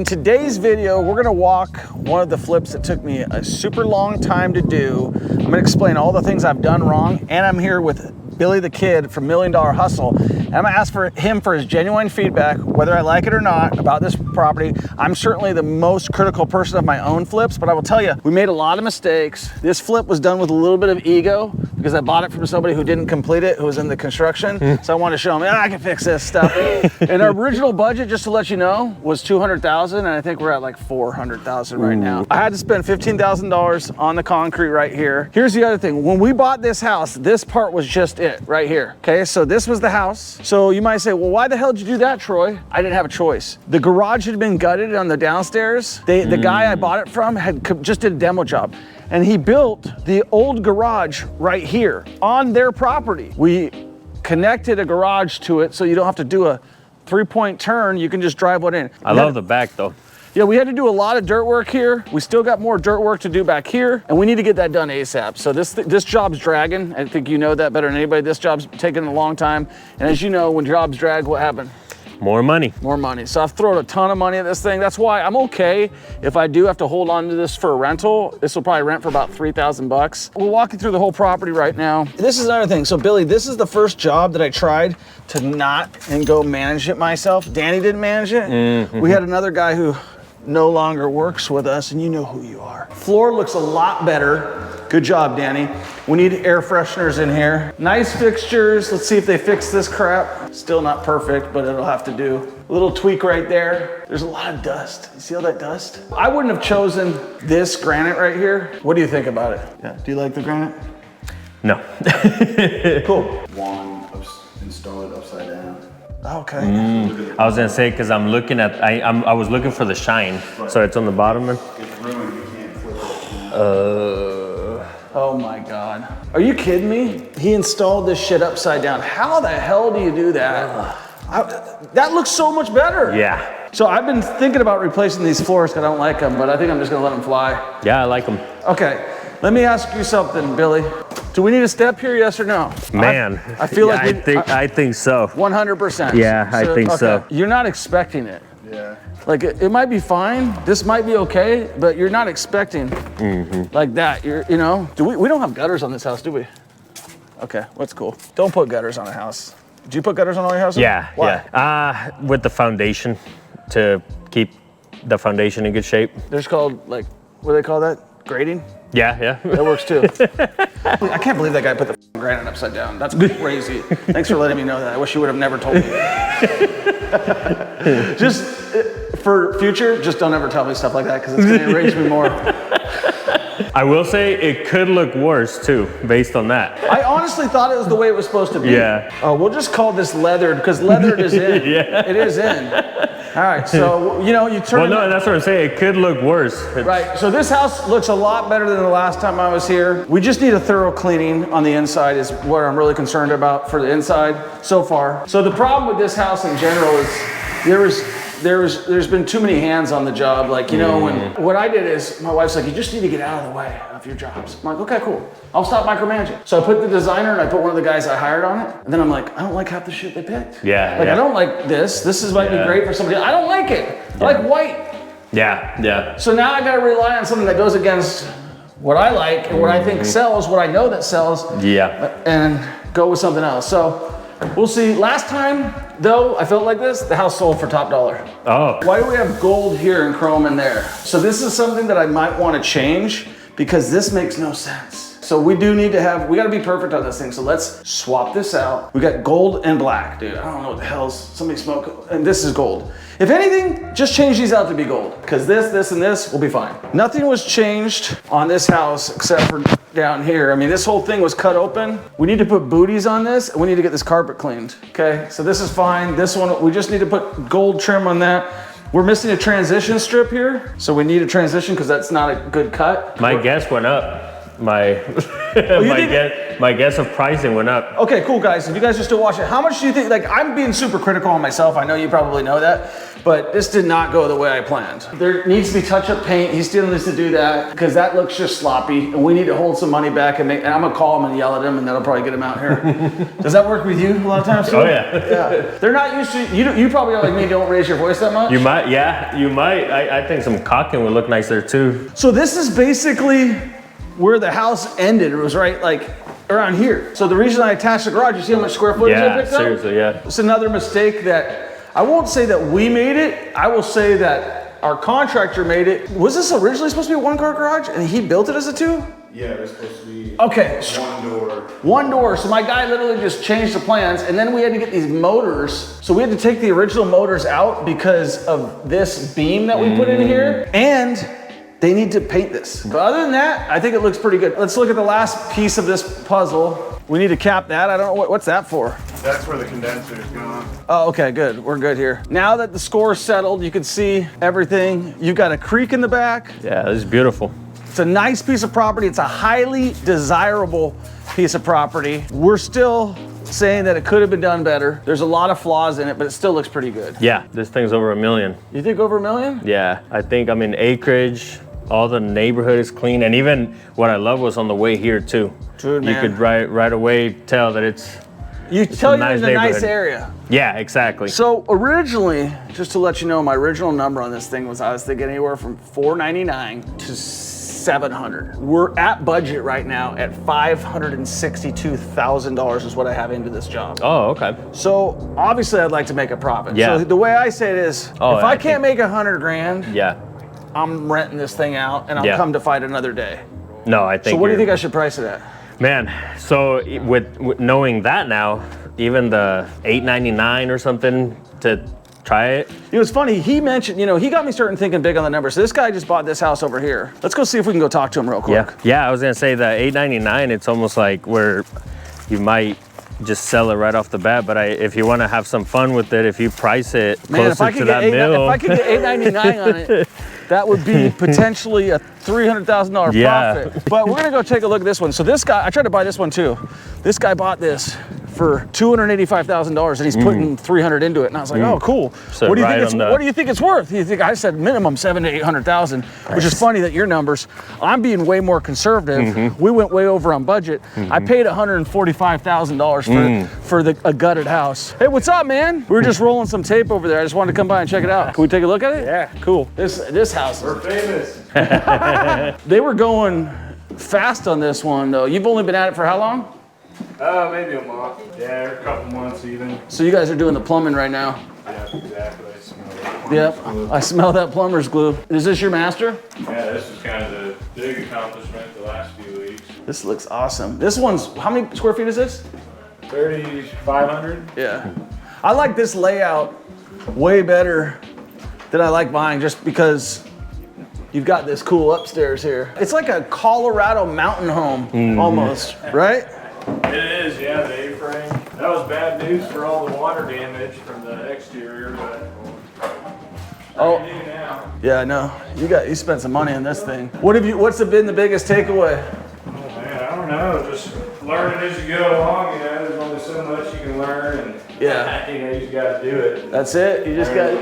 In today's video, we're gonna walk one of the flips that took me a super long time to do. I'm gonna explain all the things I've done wrong, and I'm here with Billy the Kid from $1 Million Hustle. And I'm gonna ask for him for his genuine feedback, whether I like it or not, about this property. I'm certainly the most critical person of my own flips, but I will tell you, we made a lot of mistakes. This flip was done with a little bit of ego because I bought it from somebody who didn't complete it, who was in the construction. So I wanted to show him, I can fix this stuff. And our original budget, just to let you know, was $200,000, and I think we're at like $400,000 right now. I had to spend $15,000 on the concrete right here. Here's the other thing. When we bought this house, this part was just it right here. Okay, so this was the house. So you might say, well, why the hell did you do that, Troy? I didn't have a choice. The garage had been gutted on the downstairs. The guy I bought it from had just did a demo job, and he built the old garage right here on their property. We connected a garage to it so you don't have to do a 3-point turn. You can just drive one in. I love the back though. Yeah, we had to do a lot of dirt work here. We still got more dirt work to do back here, and we need to get that done ASAP. So this job's dragging. I think you know that better than anybody. This job's taking a long time. And as you know, when jobs drag, what happened? More money. More money. So I've thrown a ton of money at this thing. That's why I'm okay if I do have to hold on to this for a rental. This will probably rent for about $3,000. We'll walk you through the whole property right now. This is another thing. So Billy, this is the first job that I tried to not and go manage it myself. Danny didn't manage it. We had another guy who no longer works with us, and you know who you are. Floor looks a lot better. Good job, Danny. We need air fresheners in here. Nice fixtures. Let's see if they fix this crap. Still not perfect, but it'll have to do. A little tweak right there. There's a lot of dust. You see all that dust? I wouldn't have chosen this granite right here. What do you think about it? Yeah, do you like the granite? No. Cool. Install it upside down. Okay. I was gonna say, because I'm looking at, I was looking for the shine. So it's on the bottom then? It's ruined, you can't flip it. Oh my God. Are you kidding me? He installed this shit upside down. How the hell do you do that? That looks so much better. Yeah. So I've been thinking about replacing these floors because I don't like them, but I think I'm just gonna let them fly. Yeah, I like them. Okay, let me ask you something, Billy. Do we need a step here, yes or no? Man, I feel like I think so. 100%. Yeah, I think so. You're not expecting it. Yeah. Like it might be fine. This might be okay, but you're not expecting like that. You know, we don't have gutters on this house, do we? Okay, that's cool. Don't put gutters on a house. Do you put gutters on all your houses? Yeah, Why? yeah. With the foundation, to keep the foundation in good shape. There's called, like, what do they call that? Grading? Yeah, yeah. That works too. I can't believe that guy put the granite upside down. That's crazy. Thanks for letting me know that. I wish you would have never told me. Just for future, just don't ever tell me stuff like that because it's going to enrage me more. I will say it could look worse too, based on that. I honestly thought it was the way it was supposed to be. Yeah. Oh, we'll just call this leathered because leathered is in. Yeah. It is in. All right, so, you know, you turn... Well, no, that's what I'm saying. It could look worse. Right, so this house looks a lot better than the last time I was here. We just need a thorough cleaning on the inside is what I'm really concerned about for the inside so far. So the problem with this house in general is there's been too many hands on the job. Like, you know, what I did is my wife's like, you just need to get out of the way of your jobs. I'm like, okay, cool. I'll stop micromanaging. So I put the designer and I put one of the guys I hired on it. And then I'm like, I don't like half the shit they picked. Yeah. Like, I don't like this. This might be great for somebody. I don't like it. I like white. Yeah, yeah. So now I gotta rely on something that goes against what I like and what I think sells, what I know that sells. Yeah. And go with something else. So we'll see. Last time, though, I felt like this, the house sold for top dollar. Oh. Why do we have gold here and chrome in there? So this is something that I might want to change because this makes no sense. So we do need to we gotta be perfect on this thing. So let's swap this out. We got gold and black, dude. I don't know what the hell's, somebody smoke, and this is gold. If anything, just change these out to be gold because this, and this will be fine. Nothing was changed on this house except for down here. I mean, this whole thing was cut open. We need to put booties on this and we need to get this carpet cleaned, okay? So this is fine. This one, we just need to put gold trim on that. We're missing a transition strip here. So we need a transition because that's not a good cut. My guess went up. My my guess of pricing went up. Okay, cool, guys. If you guys are still watching, how much do you think? Like, I'm being super critical on myself. I know you probably know that, but this did not go the way I planned. There needs to be touch-up paint. He still needs to do that because that looks just sloppy, and we need to hold some money back and I'm gonna call him and yell at him, and that'll probably get him out here. Does that work with you a lot of times? Too? Oh yeah. Yeah. They're not used to. You probably are like me. Don't raise your voice that much. You might. Yeah, you might. I think some caulking would look nice there too. So this is basically where the house ended. It was right like around here. So the reason I attached the garage, you see how much square footage I picked up? Seriously, yeah. It's another mistake that I won't say that we made it. I will say that our contractor made it. Was this originally supposed to be a 1-car garage and he built it as a 2? Yeah, it was supposed to be Okay. 1 door. 1 door. So my guy literally just changed the plans, and then we had to get these motors. So we had to take the original motors out because of this beam that we put in here. And they need to paint this. But other than that, I think it looks pretty good. Let's look at the last piece of this puzzle. We need to cap that. I don't know what's that for. That's where the condenser's gone. Oh, okay, good. We're good here. Now that the score's settled, you can see everything. You've got a creek in the back. Yeah, this is beautiful. It's a nice piece of property. It's a highly desirable piece of property. We're still saying that it could have been done better. There's a lot of flaws in it, but it still looks pretty good. Yeah, this thing's over $1 million. You think over $1 million? Yeah, I think I'm in acreage. All the neighborhood is clean, and even what I love was on the way here too. Dude, you man. could right away tell that it's You tell you're in a nice neighborhood. area. Yeah, exactly. So originally, just to let you know, my original number on this thing was I was thinking anywhere from $499 to $700. We're at budget right now at $562,000 is what I have into this job. Oh, okay. So obviously I'd like to make a profit. Yeah. So the way I say it is, Oh, if I I can't make 100 grand, Yeah. I'm renting this thing out and I'll Yeah. come to fight another day. No, I think. So what do you you're- think I should price it at? Man, so with knowing that now, even the $899 or something to try it. It was funny, he mentioned, he got me starting thinking big on the numbers. So this guy just bought this house over here. Let's go see if we can go talk to him real quick. Yeah, I was gonna say the $899. It's almost like where you might just sell it right off the bat. But if you want to have some fun with it, if you price it Man, closer to that mill, if I could get $899 on it, that would be potentially a $300,000 Yeah. profit. But we're gonna go take a look at this one. So this guy, I tried to buy this one too. This guy bought this for $285,000 and he's putting 300 into it. And I was like, oh, cool. So what do you right think it's on the- what do you think it's worth? You think I said minimum 700,000 to 800,000, which is funny that your numbers, I'm being way more conservative. We went way over on budget. I paid $145,000 for a gutted house. Hey, what's up, man? We were just rolling some tape over there. I just wanted to come by and check it out. Can we take a look at it? Yeah. Cool. This house. We're famous. They were going fast on this one though. You've only been at it for how long? Maybe a month. Yeah, or a couple months even. So you guys are doing the plumbing right now. Yeah, exactly. I smell it. Yep. I smell that plumber's glue. Is this your master? Yeah, this was kind of the big accomplishment the last few weeks. This looks awesome. This one's, how many square feet is this? 3,500. Yeah. I like this layout way better than I like mine just because you've got this cool upstairs here. It's like a Colorado mountain home almost, right? It is, yeah, the A-frame. That was bad news for all the water damage from the exterior, but Oh. pretty new now. Yeah, I know. You spent some money on this thing. What's been the biggest takeaway? Oh man, I don't know. Just learning as you go along. There's only so much you can learn, and Yeah. you just got to do it. That's it? You just got,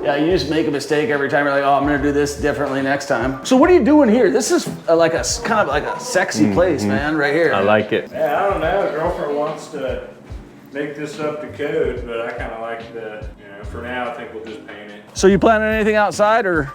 Yeah. you just make a mistake every time. You're like, oh, I'm gonna do this differently next time. So what are you doing here? This is like a kind of like a sexy place, man, right here. I like it. Yeah, I don't know. Girlfriend wants to make this up to code, but I kind of like the, for now, I think we'll just paint it. So you planning anything outside or?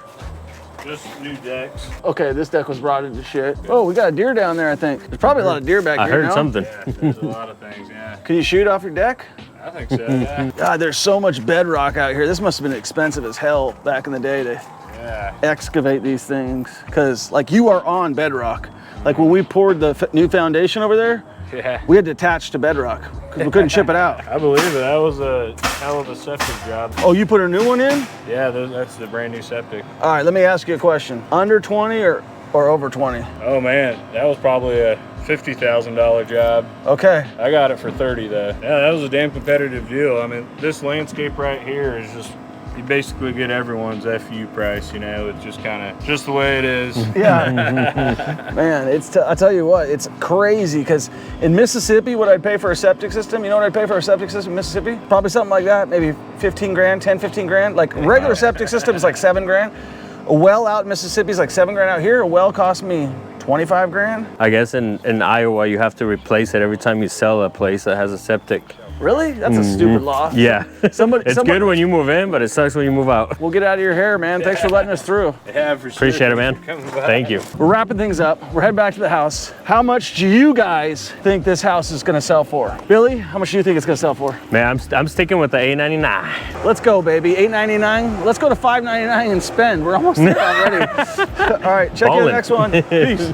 Just new decks. Okay, this deck was rotted to shit. Oh, we got a deer down there, I think. There's probably a lot of deer back I here. heard no? something. Yeah, there's a lot of things, yeah. Can you shoot off your deck? I think so, yeah. God, there's so much bedrock out here. This must have been expensive as hell back in the day to Yeah. excavate these things. Cause like you are on bedrock. Like when we poured the new foundation over there, Yeah. we had to attach to bedrock because we couldn't ship it out. I believe it. That was a hell of a septic job. Oh, you put a new one in? Yeah, that's the brand new septic. All right, let me ask you a question. Under 20 or over 20? Oh man, that was probably a $50,000 job. Okay. I got it for 30 though. Yeah, that was a damn competitive deal. I mean, this landscape right here is just you basically get everyone's FU price, you know, it's just kind of, just the way it is. Yeah. Man, I tell you what, it's crazy because in Mississippi, what I'd pay for a septic system, you know what I'd pay for a septic system in Mississippi? Probably something like that, maybe 15 grand, 10, 15 grand. Like regular septic system is like 7 grand. A well out in Mississippi is like 7 grand out here. A well cost me 25 grand. I guess in Iowa, you have to replace it every time you sell a place that has a septic. Really? That's a stupid law. Yeah. It's good when you move in, but it sucks when you move out. We'll get out of your hair, man. Thanks for letting us through. Yeah, for sure. Appreciate it, man. Thank you. We're wrapping things up. We're heading back to the house. How much do you guys think this house is gonna sell for? Billy, how much do you think it's gonna sell for? Man, I'm sticking with the $899. Let's go, baby. $899. Let's go to $599 and spend. We're almost there already. All right, check you in the next one. Peace.